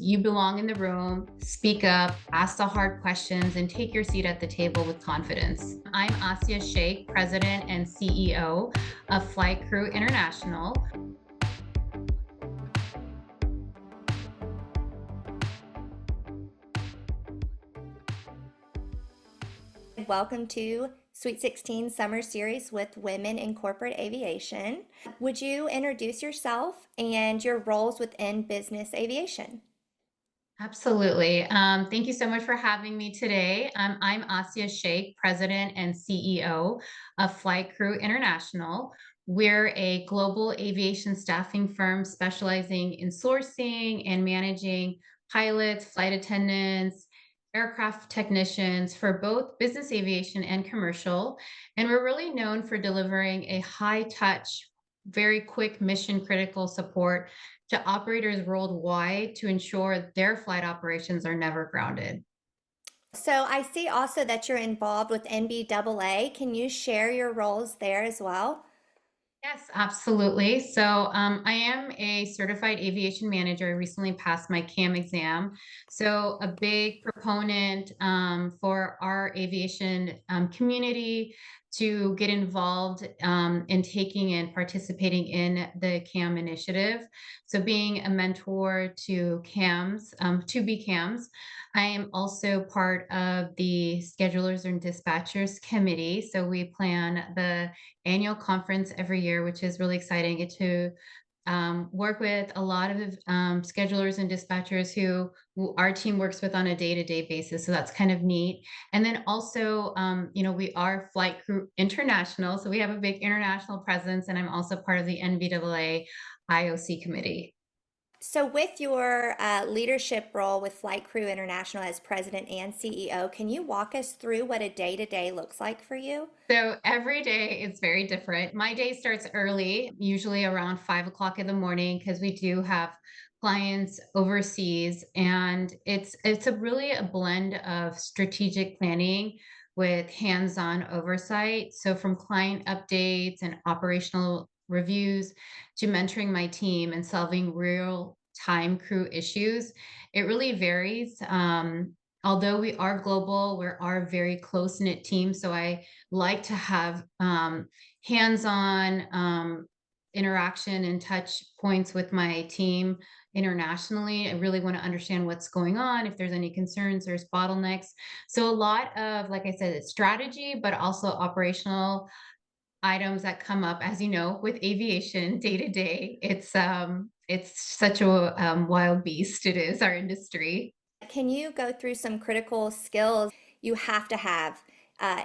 You belong in the room, speak up, ask the hard questions, and take your seat at the table with confidence. I'm Aasiya Shaikh, President and CEO of Flight Crew International. Welcome to Sweet 16 Summer Series with Women in Corporate Aviation. Would you introduce yourself and your roles within business aviation? Absolutely. Thank you so much for having me today. I'm Aasiya Shaikh, President and CEO of Flight Crew International. We're a global aviation staffing firm specializing in sourcing and managing pilots, flight attendants, aircraft technicians for both business aviation and commercial. And we're really known for delivering a high touch, very quick mission critical support to operators worldwide to ensure their flight operations are never grounded. So I see also that you're involved with NBAA. Can you share your roles there as well? Yes, absolutely. I am a certified aviation manager. I recently passed my CAM exam. So, a big proponent for our aviation community to get involved in taking and participating in the CAM initiative. So, being a mentor to CAMs, to be CAMs. I am also part of the schedulers and dispatchers committee. So, we plan the annual conference every year, which is really exciting. Get to work with a lot of schedulers and dispatchers who our team works with on a day-to-day basis. So that's kind of neat. And then also, we are Flight Crew International, so we have a big international presence, and I'm also part of the NBAA IOC committee. So, with your leadership role with Flight Crew International as president and CEO, can you walk us through what a day to day looks like for you? So every day is very different. My day starts early, usually around 5 o'clock in the morning, because we do have clients overseas, and it's a really a blend of strategic planning with hands-on oversight. So from client updates and operational reviews to mentoring my team and solving real time crew issues, it really varies. Although we are global, we are a very close knit team. So I like to have hands-on interaction and touch points with my team internationally. I really want to understand what's going on, if there's any concerns, there's bottlenecks. So a lot of, like I said, it's strategy, but also operational items that come up, as you know, with aviation day to day. It's such a wild beast. It is our industry. Can you go through some critical skills you have to have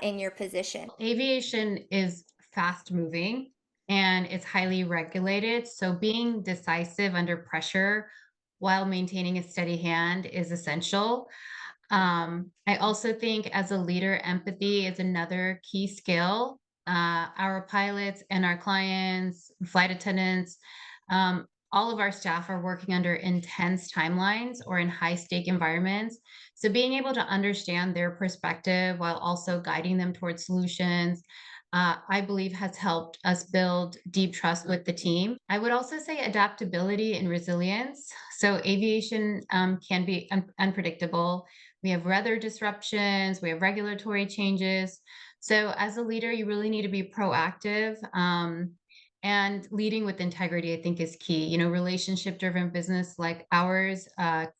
in your position? Aviation is fast moving and it's highly regulated. So being decisive under pressure while maintaining a steady hand is essential. I also think as a leader, empathy is another key skill. Our pilots and our clients, flight attendants, all of our staff are working under intense timelines or in high stake environments. So being able to understand their perspective while also guiding them towards solutions, I believe has helped us build deep trust with the team. I would also say adaptability and resilience. So aviation can be unpredictable. We have weather disruptions, we have regulatory changes. So as a leader, you really need to be proactive. And leading with integrity, I think, is key. You know, relationship driven business like ours,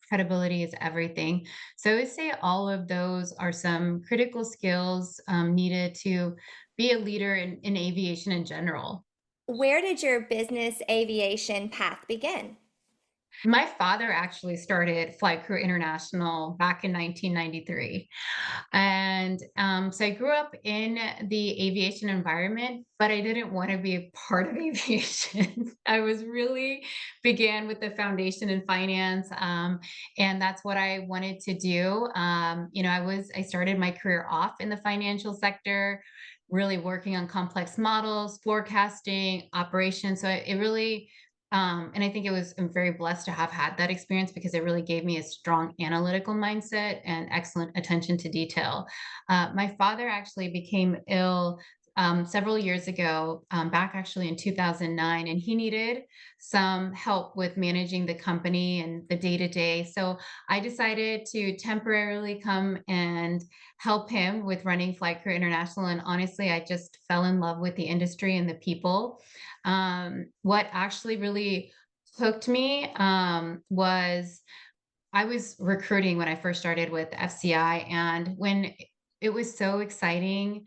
credibility is everything. So I would say all of those are some critical skills needed to be a leader in aviation in general. Where did your business aviation path begin? My father actually started Flight Crew International back in 1993. And so I grew up in the aviation environment, but I didn't want to be a part of aviation. I was really began with the foundation in finance. And that's what I wanted to do. I started my career off in the financial sector, really working on complex models, forecasting, operations. It really and I think I'm very blessed to have had that experience because it really gave me a strong analytical mindset and excellent attention to detail. My father actually became ill several years ago, back actually in 2009, and he needed some help with managing the company and the day to day. So I decided to temporarily come and help him with running Flight Crew International. And honestly, I just fell in love with the industry and the people. What actually really hooked me was I was recruiting when I first started with FCI, and when it was so exciting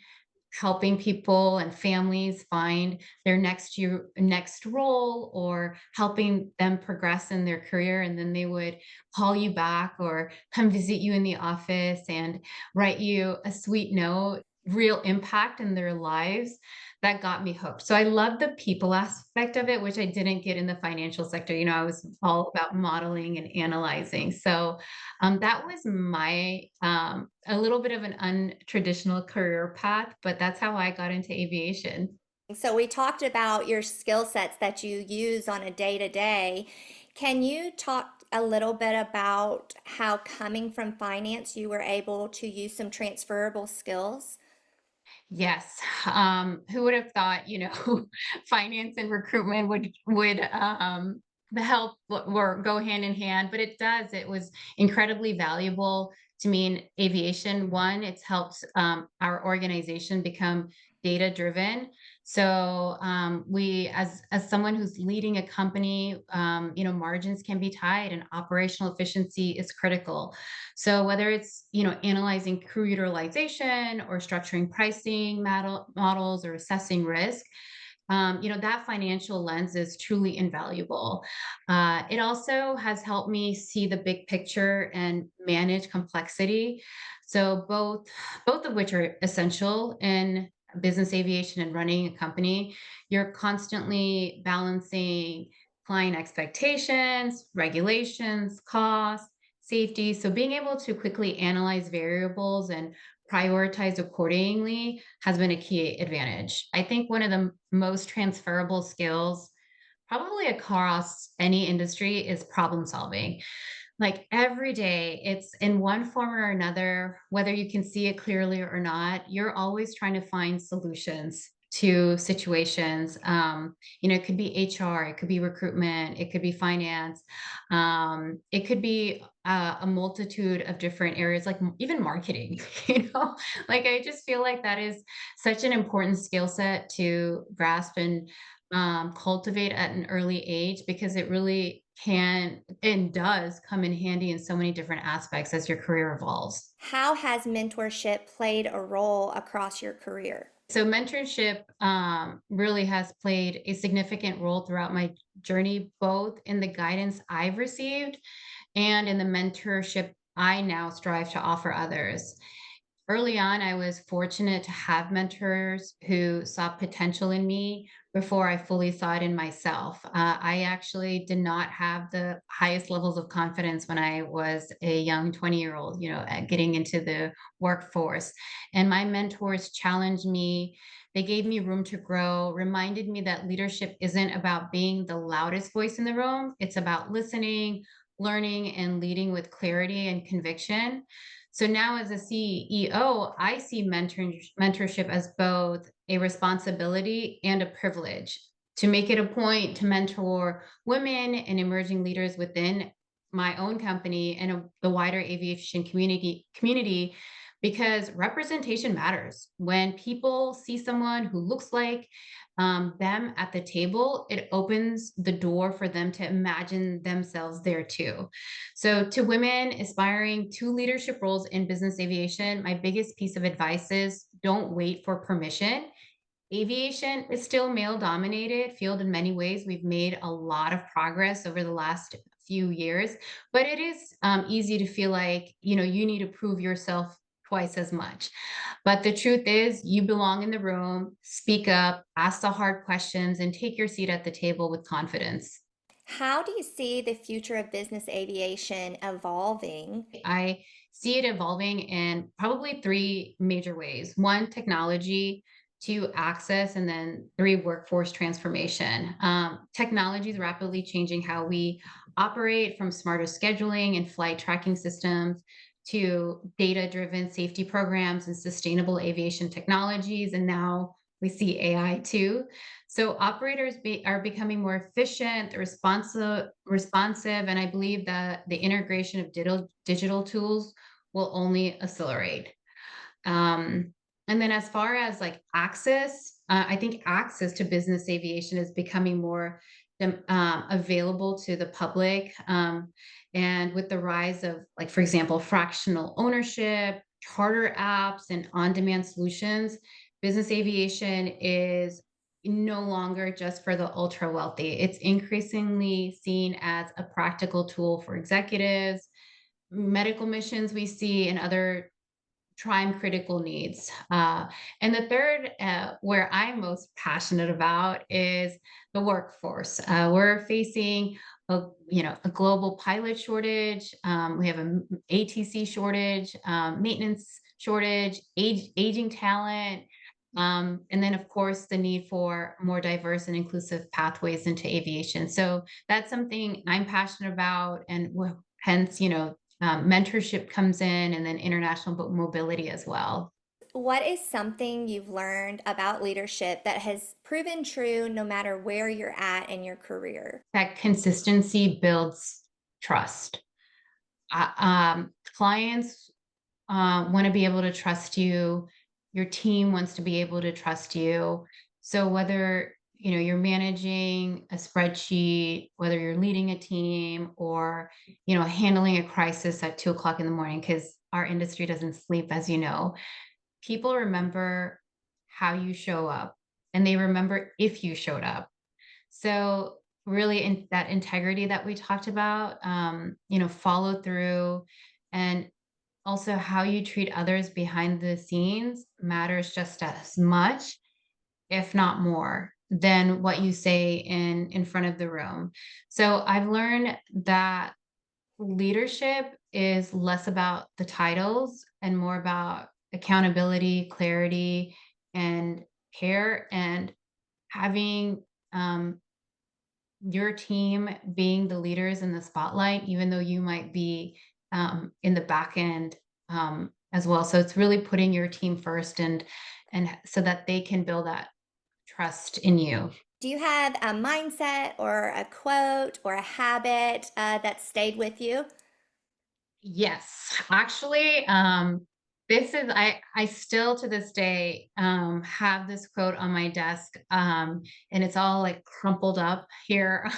helping people and families find their next role or helping them progress in their career, and then they would call you back or come visit you in the office and write you a sweet note, real impact in their lives. That got me hooked. So I love the people aspect of it, which I didn't get in the financial sector. I was all about modeling and analyzing. So that was my a little bit of an untraditional career path, but that's how I got into aviation. So we talked about your skill sets that you use on a day to day. Can you talk a little bit about how coming from finance you were able to use some transferable skills? Yes. Who would have thought, finance and recruitment would the help or go hand in hand, but it does. It was incredibly valuable to me in aviation. One, it's helped our organization become data driven. So we, as someone who's leading a company, margins can be tight, and operational efficiency is critical. So whether it's, analyzing crew utilization or structuring pricing models or assessing risk, that financial lens is truly invaluable. It also has helped me see the big picture and manage complexity. So both of which are essential in business aviation and running a company. You're constantly balancing client expectations, regulations, costs, safety. So being able to quickly analyze variables and prioritize accordingly has been a key advantage. I think one of the most transferable skills, probably across any industry, is problem solving. Like every day, it's in one form or another, whether you can see it clearly or not, you're always trying to find solutions to situations. It could be HR, it could be recruitment, it could be finance, it could be a multitude of different areas, like even marketing. Like I just feel like that is such an important skill set to grasp and cultivate at an early age, because it really can and does come in handy in so many different aspects as your career evolves. How has mentorship played a role across your career? So mentorship really has played a significant role throughout my journey, both in the guidance I've received and in the mentorship I now strive to offer others. Early on, I was fortunate to have mentors who saw potential in me before I fully saw it in myself. I actually did not have the highest levels of confidence when I was a young 20-year-old, getting into the workforce. And my mentors challenged me. They gave me room to grow, reminded me that leadership isn't about being the loudest voice in the room. It's about listening, learning, and leading with clarity and conviction. So now, as a CEO, I see mentorship as both a responsibility and a privilege. To make it a point to mentor women and emerging leaders within my own company and the wider aviation community, because representation matters. When people see someone who looks like them at the table, it opens the door for them to imagine themselves there too. So, to women aspiring to leadership roles in business aviation, my biggest piece of advice is don't wait for permission. Aviation is still male dominated field in many ways. We've made a lot of progress over the last few years, but it is easy to feel like, you need to prove yourself twice as much. But the truth is, you belong in the room, speak up, ask the hard questions, and take your seat at the table with confidence. How do you see the future of business aviation evolving? I see it evolving in probably three major ways. One, technology; two, access; and then three, workforce transformation. Technology is rapidly changing how we operate, from smarter scheduling and flight tracking systems to data driven safety programs and sustainable aviation technologies. And now we see AI too. So are becoming more efficient, responsive, and I believe that the integration of digital tools will only accelerate. Um, and then as far as like access, I think access to business aviation is becoming more available to the public. And with the rise of, like, for example, fractional ownership, charter apps, and on demand solutions, business aviation is no longer just for the ultra wealthy. It's increasingly seen as a practical tool for executives, medical missions we see, and other time critical needs. And the third, where I'm most passionate about, is the workforce. We're facing a global pilot shortage. We have an ATC shortage, maintenance shortage, aging talent. And then, of course, the need for more diverse and inclusive pathways into aviation. So that's something I'm passionate about, and hence, mentorship comes in, and then international mobility as well. What is something you've learned about leadership that has proven true no matter where you're at in your career? That consistency builds trust. Clients want to be able to trust you. Your team wants to be able to trust you. So whether you're managing a spreadsheet, whether you're leading a team, or handling a crisis at 2 o'clock in the morning, because our industry doesn't sleep, as you know, people remember how you show up, and they remember if you showed up. So really, in that integrity that we talked about, follow through, and also how you treat others behind the scenes matters just as much, if not more, than what you say in front of the room. So I've learned that leadership is less about the titles and more about accountability, clarity, and care, and having your team being the leaders in the spotlight, even though you might be in the back end as well. So it's really putting your team first, and so that they can build that trust in you. Do you have a mindset or a quote or a habit that stayed with you? Yes, actually, this is I still to this day have this quote on my desk, and it's all like crumpled up here,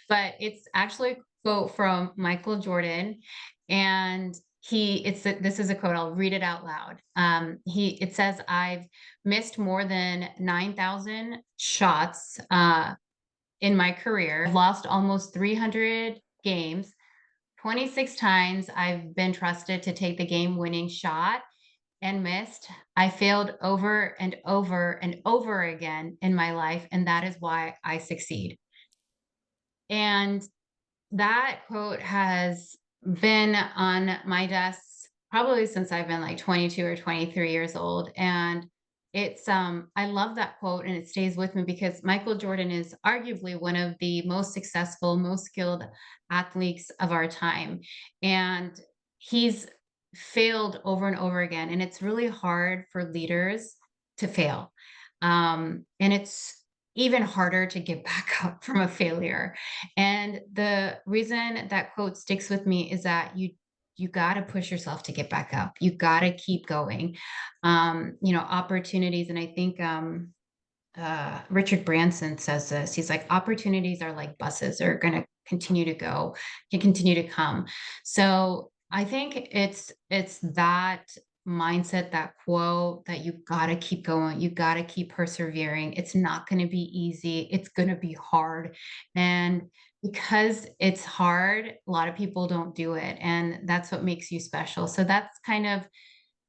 but it's actually a quote from Michael Jordan, and this is a quote. I'll read it out loud. It says, "I've missed more than 9,000 shots in my career. I've lost almost 300 games." 26 times I've been trusted to take the game winning shot and missed. I failed over and over and over again in my life, and that is why I succeed. And that quote has been on my desk probably since I've been like 22 or 23 years old. And I love that quote, and it stays with me because Michael Jordan is arguably one of the most successful, most skilled athletes of our time. And he's failed over and over again. And it's really hard for leaders to fail. And it's even harder to get back up from a failure. And the reason that quote sticks with me is that you got to push yourself to get back up. You got to keep going. Opportunities, and I think Richard Branson says this. He's like, opportunities are like buses; they're going to continue to go, can continue to come. So I think it's that mindset, that quote, that you got to keep going, you got to keep persevering. It's not going to be easy. It's going to be hard, and because it's hard, a lot of people don't do it, and that's what makes you special. So that's kind of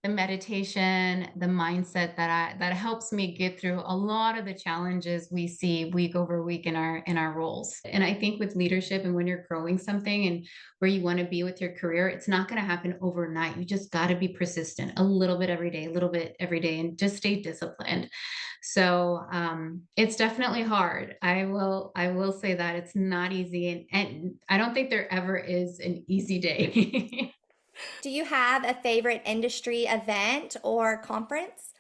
the meditation, the mindset that helps me get through a lot of the challenges we see week over week in our roles. And I think with leadership, and when you're growing something and where you want to be with your career, it's not going to happen overnight. You just got to be persistent, a little bit every day, a little bit every day, and just stay disciplined. So it's definitely hard. I will say that it's not easy, and I don't think there ever is an easy day. Do you have a favorite industry event or conference?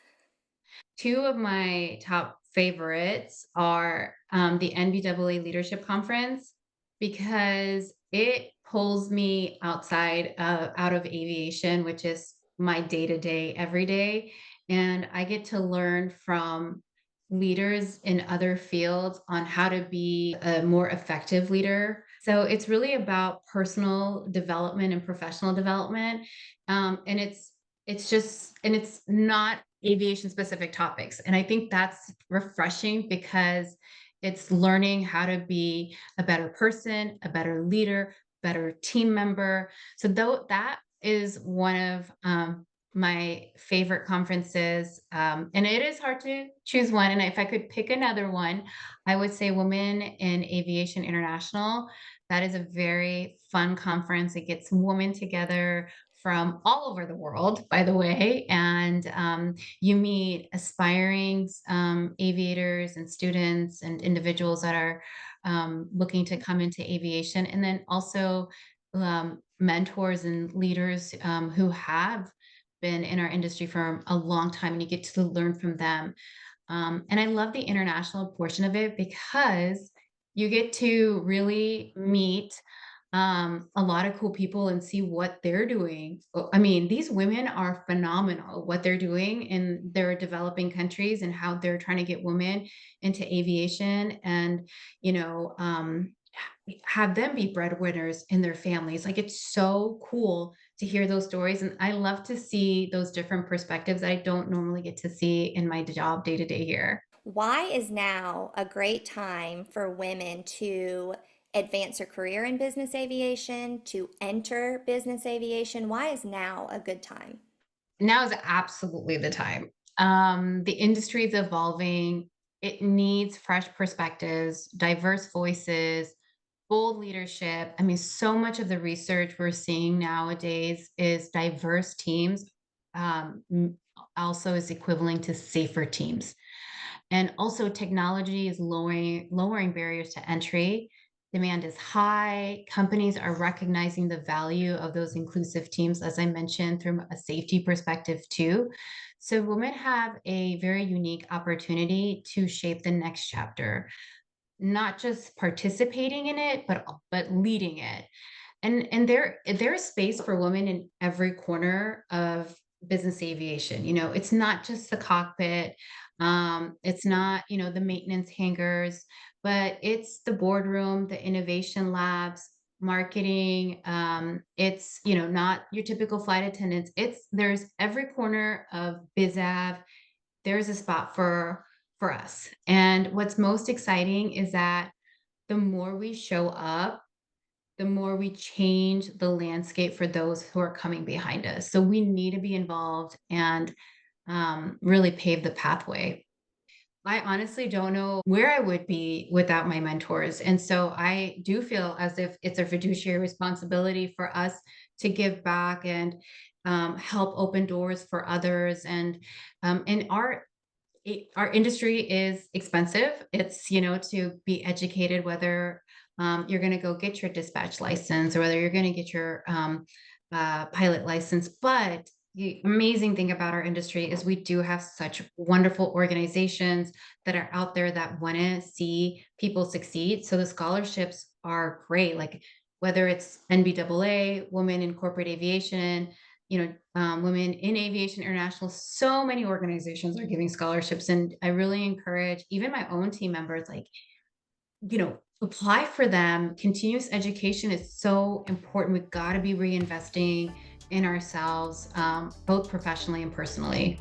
Two of my top favorites are the NBAA Leadership Conference because it pulls me out of aviation, which is my day to day, every day, and I get to learn from leaders in other fields on how to be a more effective leader. So it's really about personal development and professional development, and it's not aviation specific topics. And I think that's refreshing because it's learning how to be a better person, a better leader, better team member. So though that is one of my favorite conferences. And it is hard to choose one. And if I could pick another one, I would say Women in Aviation International. That is a very fun conference. It gets women together from all over the world, by the way. And you meet aspiring aviators and students and individuals that are looking to come into aviation. And then also mentors and leaders who have been in our industry for a long time, and you get to learn from them. And I love the international portion of it because you get to really meet a lot of cool people and see what they're doing. I mean, these women are phenomenal what they're doing in their developing countries and how they're trying to get women into aviation and, you know, have them be breadwinners in their families. Like it's so cool to hear those stories. And I love to see those different perspectives that I don't normally get to see in my job day to day here. Why is now a great time for women to advance their career in business aviation, to enter business aviation? Why is now a good time? Now is absolutely the time. The industry is evolving. It needs fresh perspectives, diverse voices, bold leadership. I mean, so much of the research we're seeing nowadays is diverse teams, also is equivalent to safer teams. And also technology is lowering barriers to entry. Demand is high. Companies are recognizing the value of those inclusive teams, as I mentioned, from a safety perspective too. So women have a very unique opportunity to shape the next chapter, not just participating in it, but leading it. And there's space for women in every corner of business aviation. You know, it's not just the cockpit, it's not, you know, the maintenance hangars, but it's the boardroom, the innovation labs, marketing. It's, you know, not your typical flight attendants. It's there's every corner of biz av, there's a spot for us. And what's most exciting is that the more we show up, the more we change the landscape for those who are coming behind us. So we need to be involved and really pave the pathway. I honestly don't know where I would be without my mentors. And so I do feel as if it's a fiduciary responsibility for us to give back and help open doors for others. And our industry is expensive. It's, you know, to be educated, whether you're going to go get your dispatch license or whether you're going to get your pilot license. But the amazing thing about our industry is we do have such wonderful organizations that are out there that want to see people succeed. So the scholarships are great. Like whether it's NBAA, Women in Corporate Aviation, you know, Women in Aviation International, so many organizations are giving scholarships. And I really encourage even my own team members, like, you know, apply for them. Continuous education is so important. We've got to be reinvesting in ourselves, both professionally and personally.